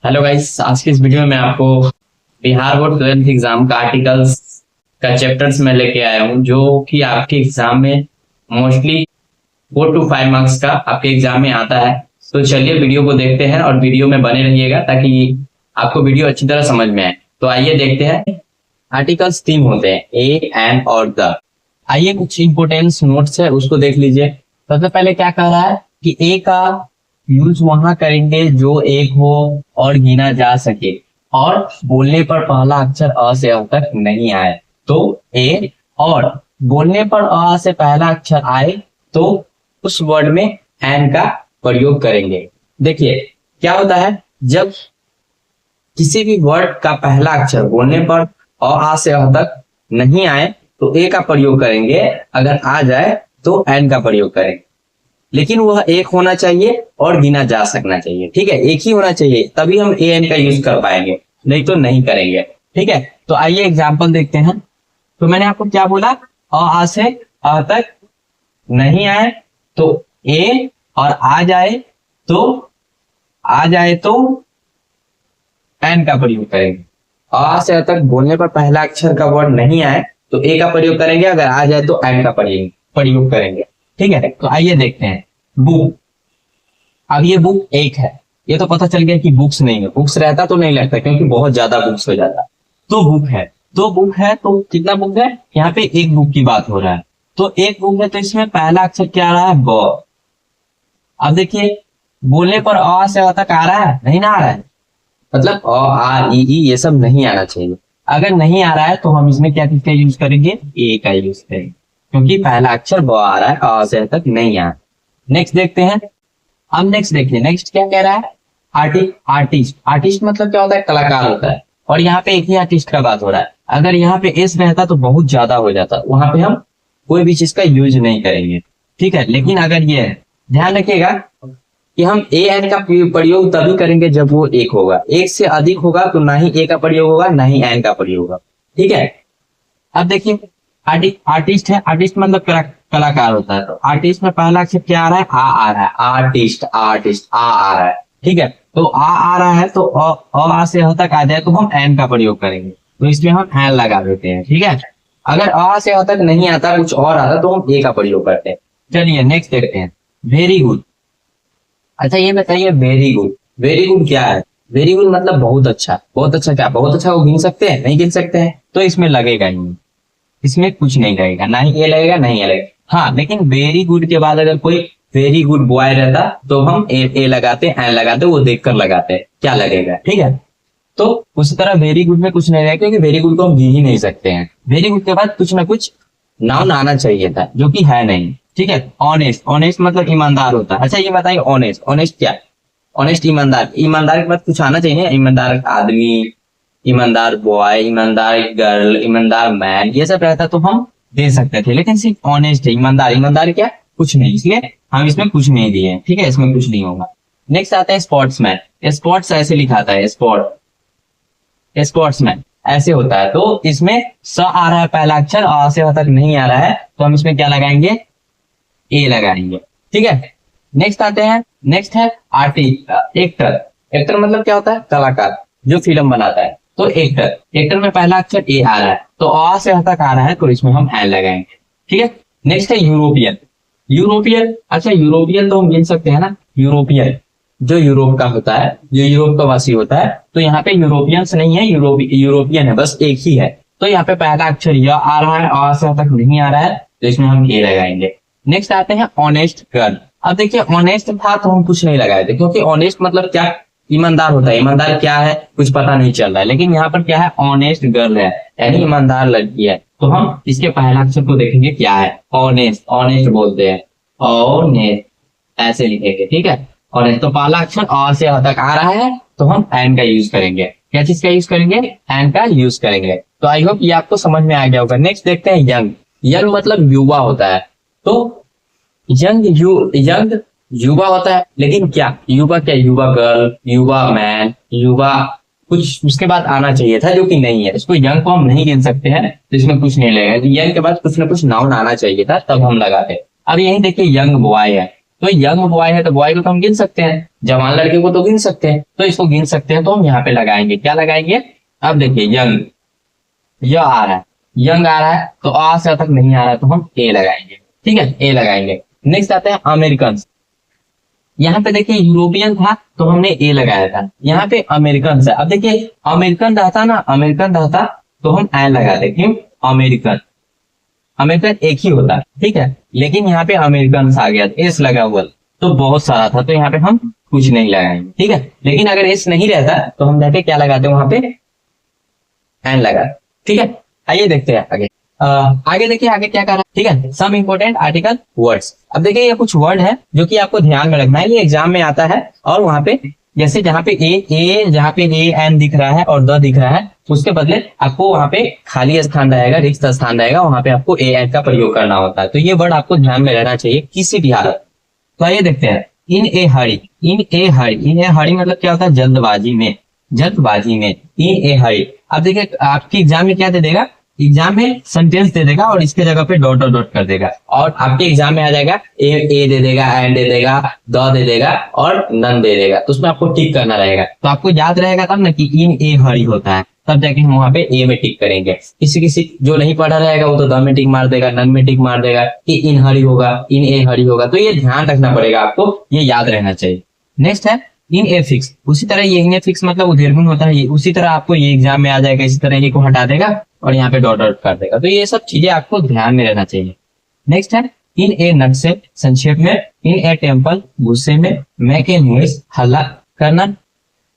Hello guys, आज की इस वीडियो में मैं आपको बिहार बोर्ड 12th एग्जाम का आर्टिकल्स का चैप्टर्स में लेके आया हूँ, जो कि आपके एग्जाम में मोस्टली 4 to 5 मार्क्स का आपके एग्जाम में आता है। तो चलिए वीडियो को देखते हैं और वीडियो में बने रहिएगा ताकि आपको वीडियो अच्छी तरह समझ में आए। तो आइए देखते हैं। आर्टिकल्स 3 होते हैं, ए, एन और द। आइए कुछ इंपोर्टेंस नोट्स है उसको देख लीजिए। सबसे पहले क्या कह रहा है कि ए का यूज वहां करेंगे जो एक हो और गिना जा सके और बोलने पर पहला अक्षर अ से अब तक नहीं आए तो ए, और बोलने पर अ से पहला अक्षर आए तो उस वर्ड में एन का प्रयोग करेंगे। देखिए क्या होता है, जब किसी भी वर्ड का पहला अक्षर बोलने पर अ आ से अ तक नहीं आए तो ए का प्रयोग करेंगे, अगर आ जाए तो एन का प्रयोग करेंगे। लेकिन वह एक होना चाहिए और गिना जा सकना चाहिए। ठीक है, एक ही होना चाहिए तभी हम ए एन का यूज कर पाएंगे, नहीं तो नहीं करेंगे। ठीक है, तो आइए एग्जांपल देखते हैं। तो मैंने आपको क्या बोला, अ आ से अ तक नहीं आए तो ए, और आ जाए तो एन का प्रयोग करेंगे। अ से अ तक बोलने पर पहला अक्षर का वर्ड नहीं आए तो ए का प्रयोग करेंगे, अगर आ जाए तो एन का प्रयोग करेंगे। ठीक है, तो आइए देखते हैं। बुक, अब ये बुक एक है, ये तो पता चल गया कि बुक्स नहीं है। बुक्स रहता तो नहीं लगता क्योंकि बहुत ज्यादा बुक्स हो जाता। तो बुक है, तो कितना बुक है, यहाँ पे एक बुक की बात हो रहा है। तो एक बुक है तो इसमें पहला अक्षर क्या आ रहा है, ब। अब देखिए बोलने पर अ से अ तक आ रहा है, नहीं ना आ रहा है, मतलब अ आ ई ई ये सब नहीं आना चाहिए। अगर नहीं आ रहा है तो हम इसमें क्या किसका यूज करेंगे, ए का यूज करेंगे, क्योंकि पहला अक्षर ब आ रहा है, अ से अ तक नहीं आ। नेक्स्ट देखते हैं। अब नेक्स्ट देखिए, नेक्स्ट क्या कह रहा है, आर्टिस्ट। आर्टिस्ट मतलब क्या होता है, कलाकार होता है। और यहाँ पे एक ही आर्टिस्ट का बात हो रहा है। अगर यहाँ पे एस रहता तो बहुत ज्यादा हो जाता, वहां पे हम कोई भी चीज का यूज नहीं करेंगे। ठीक है, लेकिन अगर ये है, ध्यान रखिएगा कि हम ए एन का प्रयोग तभी करेंगे जब वो एक होगा। एक से अधिक होगा तो ना ही ए का प्रयोग होगा ना ही एन का प्रयोग होगा। ठीक है, अब देखिए आर्टिस्ट है, आर्टिस्ट मतलब कलाकार होता है। तो आर्टिस्ट में पहला अक्षर क्या आ रहा है, आ रहा है, आर्टिस्ट आ रहा है। ठीक है, तो आ रहा है तो आ से ह तक आ जाए तो हम एन का प्रयोग करेंगे, तो इसमें हम एन लगा देते हैं। ठीक है, अगर आ से ह तक नहीं आता, कुछ और आता तो हम ए का प्रयोग करते हैं। चलिए नेक्स्ट देखते हैं। Very good. अच्छा ये बताइए, वेरी गुड क्या है, वेरी गुड मतलब बहुत अच्छा। बहुत अच्छा क्या, बहुत अच्छा को गिन सकते हैं, नहीं गिन सकते हैं, तो इसमें लगेगा ही नहीं, इसमें कुछ नहीं लगेगा, ना ही ए लगेगा ना ही ए लगेगा। हाँ, लेकिन वेरी गुड के बाद अगर कोई वेरी गुड बॉय रहता तो हम ए लगाते, एन लगाते, वो देखकर लगाते क्या लगेगा। ठीक है, तो उसी तरह वेरी गुड में कुछ नहीं रहेगा क्योंकि वेरी गुड को हम गिन ही नहीं सकते हैं। वेरी गुड के बाद कुछ ना कुछ नाउन आना चाहिए था, जो कि है नहीं। ठीक है, ऑनेस्ट, ऑनेस्ट मतलब ईमानदार होता है। अच्छा ये बताइए, ऑनेस्ट, ऑनेस्ट क्या, ऑनेस्ट ईमानदार, ईमानदार के बाद कुछ आना चाहिए, ईमानदार आदमी, ईमानदार बॉय, ईमानदार गर्ल, ईमानदार मैन, ये सब रहता तो हम दे सकते थे, लेकिन सिर्फ ऑनेस्ट है, ईमानदार, ईमानदार क्या, कुछ नहीं, इसलिए हम इसमें कुछ नहीं दिए। ठीक है, इसमें कुछ नहीं होगा। नेक्स्ट आता है स्पोर्ट्समैन। स्पोर्ट्स ऐसे लिखा था, स्पोर्ट्समैन ऐसे होता है, तो इसमें स आ रहा है पहला अक्षर, आ से तक नहीं आ रहा है, तो हम इसमें क्या लगाएंगे, ए लगाएंगे। ठीक है, नेक्स्ट आते हैं। नेक्स्ट है एक्टर। एक्टर मतलब क्या होता है, कलाकार जो फिल्म बनाता है। तो एक्टर में पहला अक्षर ए आ रहा है तो आ से तक आ रहा है, तो इसमें हम एन लगाएंगे। ठीक है, नेक्स्ट है यूरोपियन। यूरोपियन, अच्छा यूरोपियन तो हम गिन सकते हैं ना, यूरोपियन जो यूरोप का होता है, जो यूरोप का वासी होता है। तो यहाँ पे यूरोपियंस नहीं है, यूरोपियन है, बस एक ही है। तो यहाँ पे पहला अक्षर य आ रहा है, आ से तक नहीं आ रहा है, तो इसमें हम ए लगाएंगे। नेक्स्ट आते हैं ऑनेस्ट गर्ल। अब देखिए ऑनेस्ट था तो हम कुछ नहीं लगाए थे, क्योंकि ऑनेस्ट मतलब क्या, ईमानदार होता है। ईमानदार क्या है कुछ पता नहीं चल रहा है, लेकिन यहाँ पर क्या है, ऑनेस्ट गर्ल है, यानी ईमानदार लड़की है। तो हम इसके पहला अक्षर को देखेंगे क्या है, ऑनेस्ट, ऑनेस्ट बोलते हैं, ऑनेस्ट ऐसे लिखेंगे। ठीक है, ऑनेस्ट, तो पहला अक्षर आ से तक आ रहा है तो हम एन का यूज करेंगे। क्या चीज का यूज करेंगे, एन का यूज करेंगे। तो आई होप ये आपको समझ में आ गया होगा। नेक्स्ट देखते हैं यंग। यंग मतलब युवा होता है, तो यंग युवा होता है, लेकिन क्या युवा, क्या युवा गर्ल, युवा मैन, युवा कुछ उसके बाद आना चाहिए था, जो कि नहीं है। इसको यंग को हम नहीं गिन सकते हैं, तो इसमें कुछ नहीं लगेगा। यंग के बाद कुछ ना कुछ नाउन आना चाहिए था, तब हम लगाते। अब यही देखिए यंग बॉय है, तो यंग बॉय है तो बॉय को तो हम गिन सकते हैं, जवान लड़के को तो गिन सकते हैं, तो इसको गिन सकते हैं तो हम यहाँ पे लगाएंगे, क्या लगाएंगे? अब देखिए यंग, यह आ रहा है, यंग आ रहा है तो आ से तक नहीं आ रहा है तो हम ए लगाएंगे, ठीक है, ए लगाएंगे। नेक्स्ट आते हैं अमेरिकन। यहाँ पे देखिए यूरोपियन था तो हमने ए लगाया था, यहाँ पे अमेरिकन है। अब देखिए अमेरिकन रहता ना, अमेरिकन रहता तो हम एन लगाते, क्यों? अमेरिकन, अमेरिकन एक ही होता है, ठीक है, लेकिन यहाँ पे अमेरिकन आ गया, एस लगा हुआ तो बहुत सारा था तो यहाँ पे हम कुछ नहीं लगाएंगे, ठीक है। लेकिन अगर एस नहीं रहता तो हम जाके क्या लगाते हैं, वहां पे एन लगा, ठीक है। आइए देखते हैं आगे। आगे देखिए आगे क्या कर रहा है, ठीक है, सम इंपोर्टेंट आर्टिकल वर्ड्स। अब देखिए ये कुछ वर्ड है जो कि आपको ध्यान में रखना है, ये एग्जाम में आता है। और वहां पे जैसे जहाँ पे ए जहाँ पे ए एन दिख रहा है और द दिख रहा है, उसके बदले आपको वहां पे खाली स्थान रहेगा, रिक्त स्थान रहेगा, वहां पे आपको ए एन का प्रयोग करना होता है। तो ये वर्ड आपको ध्यान में रहना चाहिए किसी भी हालत। तो आइए देखते हैं, इन ए हरी, इन ए हरी, इन ए हरी मतलब क्या होता है? जल्दबाजी में, जल्दबाजी में, इन ए हरी। अब देखिए आपके एग्जाम में क्या दे देगा, एग्जाम में सेंटेंस दे देगा और इसके जगह पे डॉट डॉट डॉट कर देगा, और आपके एग्जाम में आ जाएगा ए दे देगा, एंड दे देगा, द दे देगा और नन दे देगा, तो उसमें आपको टिक करना रहेगा। तो आपको याद रहेगा तब ना कि इन ए हरी होता है, तब जाके हम वहां पे ए में टिक करेंगे। किसी किसी जो नहीं पढ़ा रहेगा वो तो द में टिक मार देगा, नन में टिक मार देगा कि इन हरी होगा, इन ए हरी होगा। तो ये ध्यान रखना पड़ेगा आपको, ये याद रहना चाहिए। नेक्स्ट है इन ए फिक्स। उसी तरह ये इन ए फिक्स मतलब उदीर्घ होता है, उसी तरह आपको ये एग्जाम में आ जाएगा, इसी तरह ये को हटा देगा और यहाँ पे डॉट डॉट कर देगा। तो ये सब चीजें आपको ध्यान में रहना चाहिए। नेक्स्ट है इन ए नटसेल, संक्षेप में, इन ए टेम्पल, गुस्से में, मेक ए नॉइज, हल्ला करना,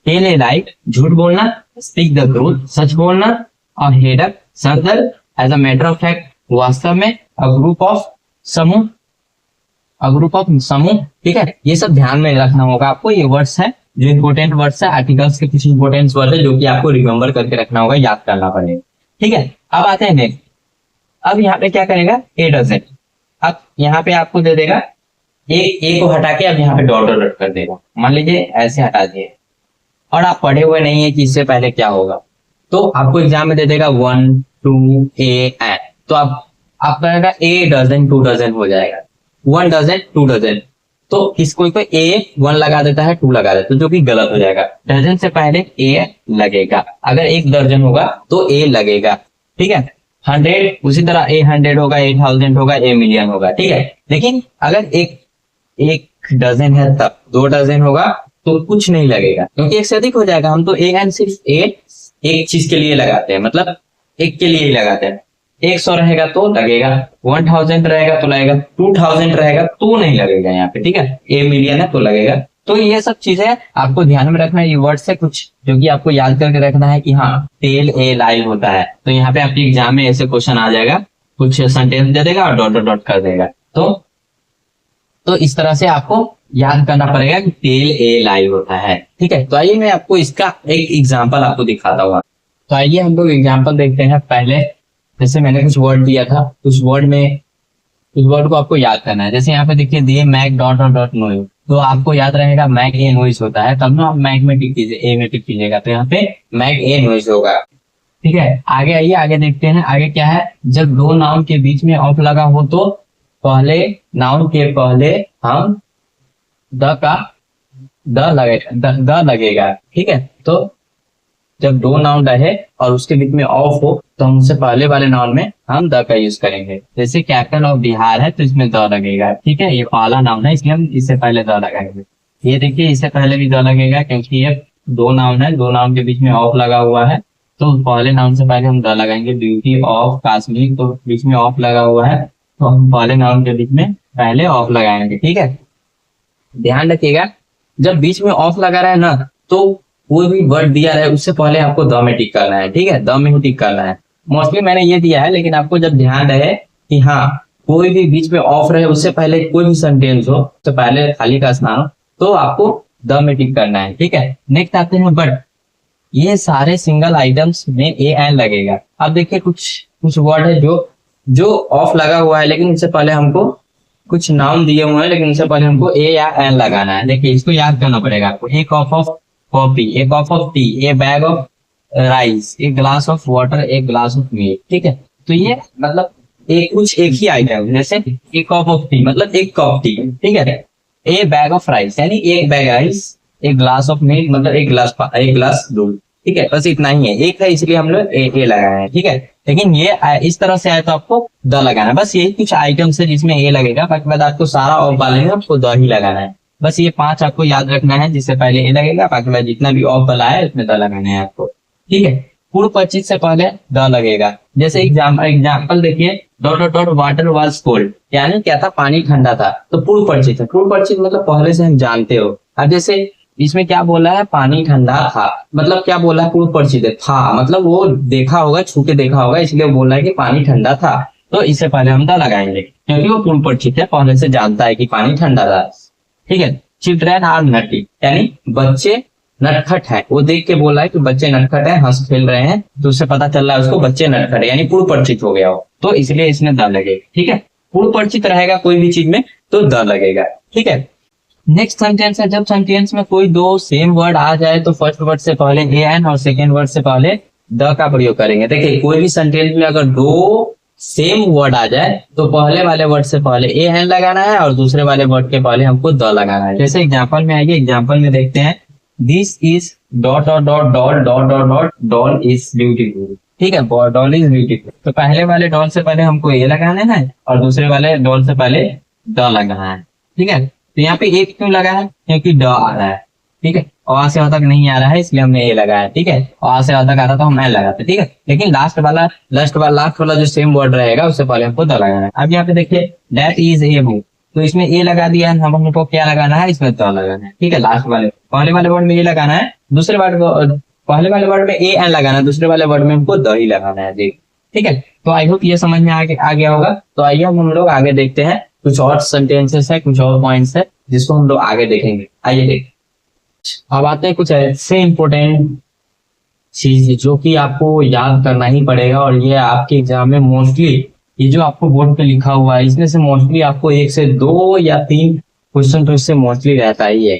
टेल ए लाइट, झूठ बोलना, स्पीक द ट्रूथ, सच बोलना, और हेडअप, सरदर्द, as a matter of fact, वास्तव में, अ ग्रुप ऑफ, समूह, अ ग्रुप ऑफ, समूह, ठीक है। ये सब ध्यान में रखना होगा आपको। ये वर्ड्स है जो इंपोर्टेंट वर्ड्स है, आर्टिकल्स के कुछ इंपोर्टेंट वर्ड है जो कि आपको रिमेंबर करके रखना होगा, याद करना पड़ेगा, ठीक है। अब आते हैं नेक्स्ट। अब यहाँ पे क्या करेगा, ए डजंट। अब यहाँ पे आपको दे देगा ए को हटा के अब यहाँ पे डॉट डॉट कर देगा, मान लीजिए ऐसे हटा दिए, और आप पढ़े हुए नहीं है कि इससे पहले क्या होगा, तो आपको एग्जाम में दे देगा 1 2 ए एन, तो आप कहेगा ए डजन 2 डजन हो जाएगा, 1 डजन 2 डजन। तो किसको ए 1 लगा देता है, 2 लगा देता है, जो कि गलत हो जाएगा। डजन से पहले ए लगेगा, अगर 1 दर्जन होगा तो ए लगेगा, ठीक है। 100 उसी तरह ए 100 होगा, 1000 होगा, ए मिलियन होगा, ठीक है। लेकिन अगर एक डजन है तब 2 डजन होगा तो कुछ नहीं लगेगा, क्योंकि एक से अधिक हो जाएगा। हम तो ए एन सिर्फ एक चीज के लिए लगाते हैं, मतलब एक के लिए ही लगाते हैं। 100 रहेगा तो लगेगा, 1000 रहेगा तो लगेगा, 2000 रहेगा तो नहीं लगेगा यहाँ पे, ठीक है। ए मिलियन है तो लगेगा। तो ये सब चीजें आपको ध्यान में रखना है। ये वर्ड से कुछ जो कि आपको याद करके रखना है कि हाँ टेल ए लाइव होता है, तो यहाँ पे आपके एग्जाम में ऐसे क्वेश्चन आ जाएगा, कुछ सेंटेंस दे देगा और डॉट डॉट डॉट कर देगा। तो इस तरह से आपको याद करना पड़ेगा कि टेल ए लाइव होता है, ठीक है। तो आइए मैं आपको इसका एक एग्जाम्पल आपको दिखाता हूँ। तो आइए हम लोग एग्जाम्पल देखते हैं। पहले जैसे मैंने कुछ वर्ड दिया था, उस वर्ड को आपको याद करना है। जैसे यहाँ पे देखिए दिए मैक डॉट डॉट डॉट नोइज, तो आपको याद रहेगा मैक ए नोइज होता है, तब ना आप मैक में टिक कीजिए, ए में टिक कीजिएगा, तो यहाँ पे मैक ए नोइज होगा, ठीक है। आगे आइए आगे देखते हैं। आगे क्या है, जब 2 नाउन के बीच में ऑफ लगा हो तो पहले नाउन के पहले हम द लगेगा, ठीक है। तो जब 2 नाउन रहे और उसके बीच में ऑफ हो तो हम उससे पहले वाले नाउन में हम द का यूज करेंगे। जैसे कैप्टन ऑफ बिहार है तो इसमें द लगेगा, ठीक है, ये पहला नाउन है इसलिए हम इससे पहले द लगाएंगे। ये देखिए इससे पहले भी द लगेगा क्योंकि ये 2 नाउन है, 2 नाउन के बीच में ऑफ लगा हुआ है, तो पहले नाउन से पहले हम द लगाएंगे। ब्यूटी ऑफ कश्मीर, तो बीच में ऑफ लगा हुआ है तो हम पहले नाउन के बीच में पहले ऑफ लगाएंगे, ठीक है। ध्यान रखिएगा जब बीच में ऑफ लगा रहा है ना, तो कोई भी वर्ड दिया रहे उससे पहले आपको द में टिक करना है, ठीक है, द में ही टिक करना है। मोस्टली मैंने ये दिया है, लेकिन आपको जब ध्यान रहे कि हाँ कोई भी बीच में ऑफ रहे उससे पहले कोई भी सेंटेंस हो, उससे पहले खाली का स्थान हो, तो आपको द में टिक करना है, ठीक है। नेक्स्ट आते हैं बट। ये सारे सिंगल आइटम्स में ए एन लगेगा। अब देखिए कुछ वर्ड है जो ऑफ लगा हुआ है, लेकिन इससे पहले हमको कुछ नाउन दिए हुए हैं, लेकिन इससे पहले हमको ए या एन लगाना है। देखिए इसको याद करना पड़ेगा आपको। A cup of coffee, a cup of tea, a bag of rice, a glass of water, a glass of milk, ठीक है। तो ये मतलब एक ही आइटम, जैसे ए कप ऑफ टी मतलब एक कप टी, ठीक है। ए बैग ऑफ राइस, यानी एक बैग राइस, एक ग्लास ऑफ मिल्क, मतलब एक गिलास दूध। ठीक है, बस इतना ही है, एक है इसलिए हम लोग ए लगाए हैं। ठीक है, लेकिन ये इस तरह से आए तो आपको द लगाना है। बस यही कुछ आइटम्स है जिसमें ए लगेगा, बाकी बाद आपको सारा ऑफ वाले में आपको द ही लगाना है। बस ये 5 आपको याद रखना है, जिससे पहले ए लगेगा, बाकी बाद जितना भी ऑफ वाला है उसमें द लगाना है आपको। ठीक है, पूर्व परिचित से पहले द लगेगा। जैसे एग्जाम्पल देखिए, dot dot dot water was cold, यानी क्या था, पानी ठंडा था। तो पूर्व परिचित है, पूर्व परिचित मतलब पहले से हम जानते हो। अब जैसे इसमें क्या बोला है, पानी ठंडा था, मतलब क्या बोला है, पूर्व परिचित है, था मतलब वो देखा होगा, छू के देखा होगा, इसलिए वो बोला है कि पानी ठंडा था। तो इससे पहले हम द लगाएंगे, क्योंकि वो पूर्व परिचित है, पहले से जानता है कि पानी ठंडा था। ठीक है, चिल्ड्रन आर नटी, यानी बच्चे नटखट है, वो देख के बोला है कि बच्चे नटखट है, हंस खेल रहे हैं, तो उससे पता चल रहा है उसको बच्चे नटखट है, यानी पूर्व परिचित हो गया हो, तो इसलिए इसमें द लगेगा। ठीक है, पूर्व परिचित रहेगा कोई भी चीज में तो द लगेगा। ठीक है, नेक्स्ट सेंटेंस है, जब सेंटेंस में कोई दो सेम वर्ड आ जाए तो फर्स्ट वर्ड से पहले ए एन और सेकेंड वर्ड से पहले द का प्रयोग करेंगे। देखिए, कोई भी सेंटेंस में अगर दो सेम वर्ड आ जाए तो पहले वाले वर्ड से पहले ए एन लगाना है और दूसरे वाले वर्ड के पहले हमको द लगाना है। जैसे एग्जाम्पल में आइए, एग्जाम्पल में देखते हैं, this is dot dot dot doll dot dot dot doll is beautiful. ठीक है, डॉल इज ब्यूटीफुल, तो पहले वाले डॉल से पहले हमको ए लगाना है और दूसरे वाले डॉल से पहले द लगाना है। ठीक है, तो यहाँ पे एक क्यों लगा है, क्योंकि ड आ रहा है। ठीक है, और से तक नहीं आ रहा है इसलिए हमने ए लगाया। ठीक है, और से तक आ रहा तो हम ए लगाते। ठीक है, लेकिन लास्ट वाला जो सेम वर्ड रहेगा उससे पहले हमको द लगाना है। अब यहाँ पे देखिए, दैट इज ए बुक, तो इसमें ए लगा दिया है, हम हमको क्या लगाना है, इसमें द लगाना है। ठीक है, लास्ट वाले पहले वाले वर्ड में ए लगाना है, दूसरे वर्ड पहले वाले वर्ड में ए एन लगाना है, दूसरे वाले वर्ड में हमको द ही लगाना है जी। ठीक है, तो आई होप ये समझ में आ गया होगा। तो आइए हम लोग आगे देखते हैं, कुछ और सेंटेंसेस है, कुछ और पॉइंट्स है जिसको हम लोग आगे देखेंगे। आइए देखें। अब आते हैं कुछ ऐसे इंपॉर्टेंट चीज जो कि आपको याद करना ही पड़ेगा, और ये आपके एग्जाम में मोस्टली, ये जो आपको बोर्ड पे लिखा हुआ है इसमें से मोस्टली आपको 1 से 2 या 3 क्वेश्चन तो इससे मोस्टली रहता ही है,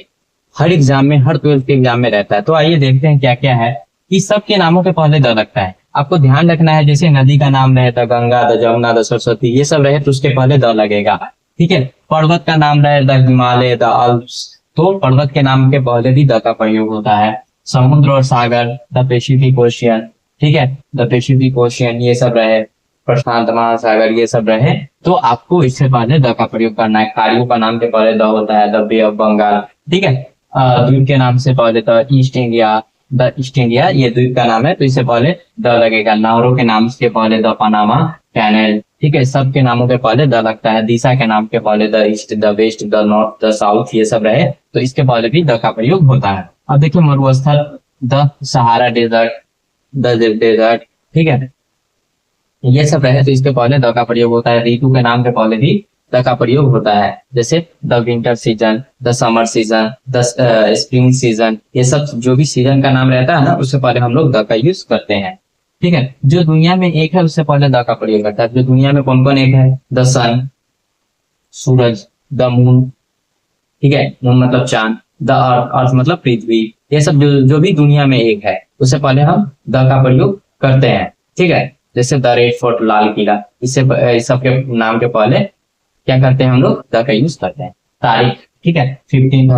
हर एग्जाम में, हर 12th के एग्जाम में रहता है। तो आइए देखते हैं क्या क्या है। इस सब के नामों के पहले द लगता है, आपको ध्यान रखना है। जैसे नदी का नाम रहे the Ganga, the Jamuna, the Saraswati, ये सब रहे तो उसके पहले द लगेगा। ठीक है, पर्वत का नाम रहे द हिमालय, द अल्प्स, तो पर्वत के नाम के पहले भी द का प्रयोग होता है। समुद्र और सागर, द पैसिफिक ओशियन, ठीक है, द पैसिफिक ओशियन, ये सब रहे, प्रशांत महासागर, ये सब रहे तो आपको इससे पहले द का प्रयोग करना है। खाड़ियों का नाम के पहले द होता है, द बे ऑफ बंगाल। ठीक है, द्वीप के नाम से पहले the east India, the east India, ये द्वीप का नाम है तो इससे पहले द लगेगा। नाउरू के नाम के पहले द पनामा कैनल। ठीक है, सब के नामों के पहले द लगता है। दिशा के नाम के पहले the east, the west, the north, the south, ये सब रहे तो इसके पहले भी द का प्रयोग होता है। अब देखिए, मरुस्थल, the Sahara desert, the desert, ठीक है, ये सब रहे तो इसके पहले द का प्रयोग होता है। ऋतु के नाम के पहले भी द का प्रयोग होता है, जैसे the winter season, the summer season, the spring season, ये सब जो भी सीजन का नाम रहता है ना उससे पहले हम लोग द का यूज करते हैं। ठीक है, जो दुनिया में एक है उससे पहले द का प्रयोग करता है। जो दुनिया में कौन कौन एक है, द सन, सूरज, द मून, ठीक है, मून मतलब चांद, द अर्थ, अर्थ मतलब पृथ्वी, ये सब जो भी दुनिया में एक है उससे पहले हम द का प्रयोग करते हैं। ठीक है, जैसे the red fort, Lal Qila, इससे सबके नाम के पहले क्या करते हैं हम लोग, द का यूज करते हैं। तारीख, ठीक है, 15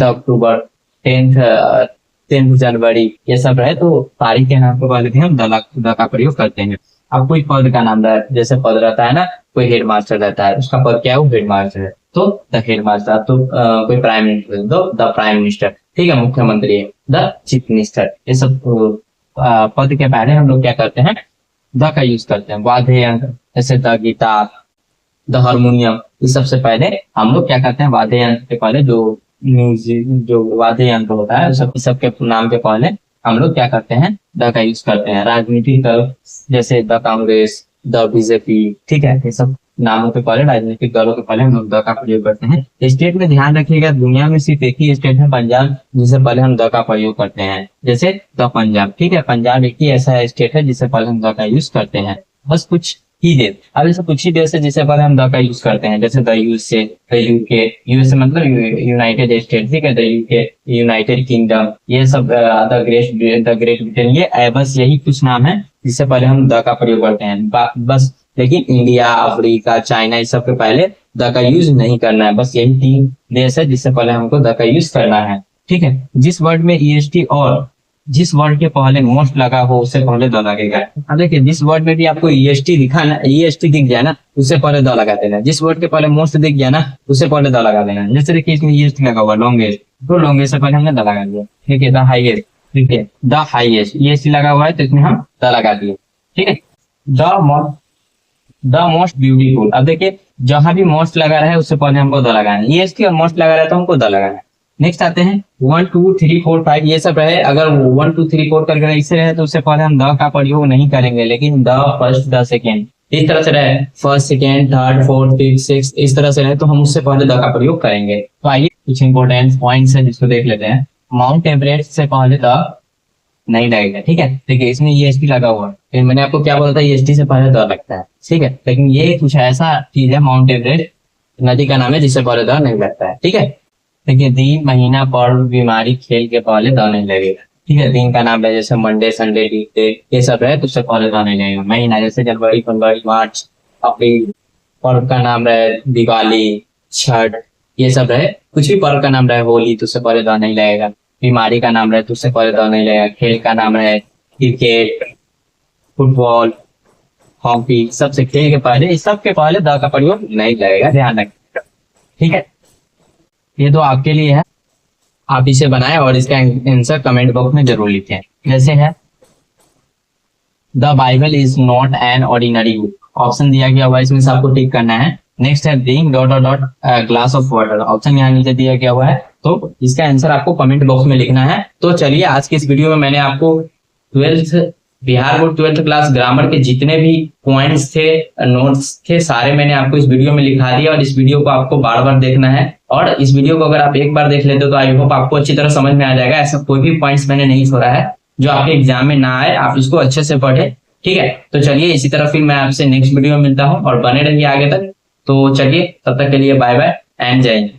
अक्टूबर, 10th जनवरी, ये सब रहे तो तारीख के नाम के पहले भी हम द का प्रयोग करते हैं। अब कोई पद का नाम रहे, जैसे पद रहता है ना, कोई हेड मास्टर रहता है, उसका पद क्या है, वो हेड मास्टर है तो द हेड मास्टर। तो कोई प्राइम मिनिस्टर तो द प्राइम मिनिस्टर, ठीक है, मुख्यमंत्री है द चीफ मिनिस्टर। ये सब पद के पहले हम लोग क्या करते हैं, द का यूज करते हैं। वाद्य यंत्र, जैसे द गिटार, द हारमोनियम, इस सबसे पहले हम लोग क्या करते हैं, वाद्य यंत्र के पहले जो म्यूजिक, जो वाद्य यंत्र होता है सब के नाम के पहले हम लोग क्या करते हैं, द का यूज करते हैं। राजनीतिक दल, जैसे द कांग्रेस, द बीजेपी, ठीक है, ये सब नामों के पहले, राजनीतिक दलों के पहले हम लोग द का प्रयोग करते हैं। स्टेट में ध्यान रखिएगा, दुनिया में सिर्फ एक ही स्टेट है पंजाब, जिससे पहले हम द का प्रयोग करते हैं, जैसे द पंजाब। ठीक है, पंजाब एक ही ऐसा स्टेट है जिससे पहले हम द का यूज करते हैं। बस कुछ ही देर, अब ऐसे कुछ ही देर से जिससे पहले हम द का यूज करते हैं, जैसे the USA, the UK, USA मतलब यूनाइटेड स्टेट, ठीक है, द यूके, यूनाइटेड किंगडम, ये सब द ग्रेट ब्रिटेन, ये बस यही कुछ नाम है जिससे पहले हम द का प्रयोग करते हैं। बस लेकिन इंडिया, अफ्रीका, चाइना, इस सब के पहले द का यूज नहीं करना है। बस यही 3 देश है जिससे पहले हमको द का यूज करना है। ठीक है, जिस वर्ड में ईएसटी और जिस वर्ड के पहले मोस्ट लगा हो उससे पहले द लगेगा। अब देखिए, जिस वर्ड में भी आपको ईएसटी दिखा ना, ईएसटी दिख गया ना, उससे पहले द लगा देना। जिस वर्ड के पहले मोस्ट दिख गया ना, उससे पहले द लगा देना। जैसे देखिए इसमें ईएसटी लगा हुआ लॉन्गेस्ट, तो लॉन्गेस्ट से पहले हमने द लगा दिया। ठीक है, द हाईएस्ट, ठीक है, द हाईएस्ट ईएसटी लगा हुआ है तो इसमें हम द लगा दिए। ठीक है, द मोस्ट ब्यूटीफुल। अब देखिए जहां भी मोस्ट लगा रहा है उससे पहले हमको द लगाना है। ईएसटी और मोस्ट लगा रहा है तो हमको द लगाना है। नेक्स्ट आते हैं 1 2 3 4 5, ये सब रहे। अगर 1 2 3 4 करके इससे रहे तो उससे पहले हम द का प्रयोग नहीं करेंगे, लेकिन द फर्स्ट, द सेकेंड, इस तरह से रहे, first, second, third, fourth, fifth, six, इस तरह से रहे तो हम उससे पहले द का प्रयोग करेंगे। तो आइए कुछ इंपोर्टेंट पॉइंट्स है जिसको देख लेते हैं। माउंट एवरेस्ट से पहले द नहीं लगेगा। ठीक है, देखिए इसमें ईएसटी लगा हुआ है, फिर मैंने आपको क्या बोला था, ईएसटी से पहले द लगता है। ठीक है, लेकिन ये कुछ ऐसा चीज है, माउंट एवरेस्ट नदी का नाम है जिससे पहले द नहीं लगता है। ठीक है, देखिए दिन, महीना, पर्व, बीमारी, खेल के पहले द नहीं लगेगा। ठीक है, दिन का नाम है जैसे मंडे, संडे, ट्यूसडे, ये सब है तो उससे पहले द नहीं लगेगा। महीना जैसे जनवरी, फरवरी, मार्च, अप्रैल। पर्व का नाम रहे दिवाली, छठ, ये सब रहे। कुछ भी पर्व का नाम रहे, होली, तो उससे पहले द नहीं लगेगा। बीमारी का नाम रहे तो उससे पहले द नहीं लगेगा। खेल का नाम रहे क्रिकेट, फुटबॉल, हॉकी, सबसे खेल के पहले, इस सब के पहले द का प्रयोग नहीं लगेगा, ध्यान रखिएगा। ठीक है, ये तो आपके लिए है, आप इसे बनाएं और इसका आंसर कमेंट बॉक्स में जरूर लिखें। जैसे है the Bible is not an ordinary book, option दिया गया हुआ है, इसमें से आपको टिक करना है। नेक्स्ट है drink dot dot dot glass of water, option यहाँ नीचे दिया गया हुआ है, तो इसका आंसर आपको कमेंट बॉक्स में लिखना है। तो चलिए आज की इस वीडियो में मैंने आपको 12th Bihar board 12th class grammar के जितने भी पॉइंट्स थे, नोट्स थे, सारे मैंने आपको इस वीडियो में लिखा दिया। और इस वीडियो को आपको बार बार देखना है, और इस वीडियो को अगर आप एक बार देख लेते हो तो आई होप आपको अच्छी तरह समझ में आ जाएगा। ऐसा कोई भी पॉइंट्स मैंने नहीं छोड़ा है जो आपके एग्जाम में ना आए, आप इसको अच्छे से पढ़े। ठीक है, तो चलिए इसी तरह फिर मैं आपसे नेक्स्ट वीडियो में मिलता हूँ और बने रहिए आगे तक। तो चलिए तब तक के लिए बाय बाय एंड जय हिंद।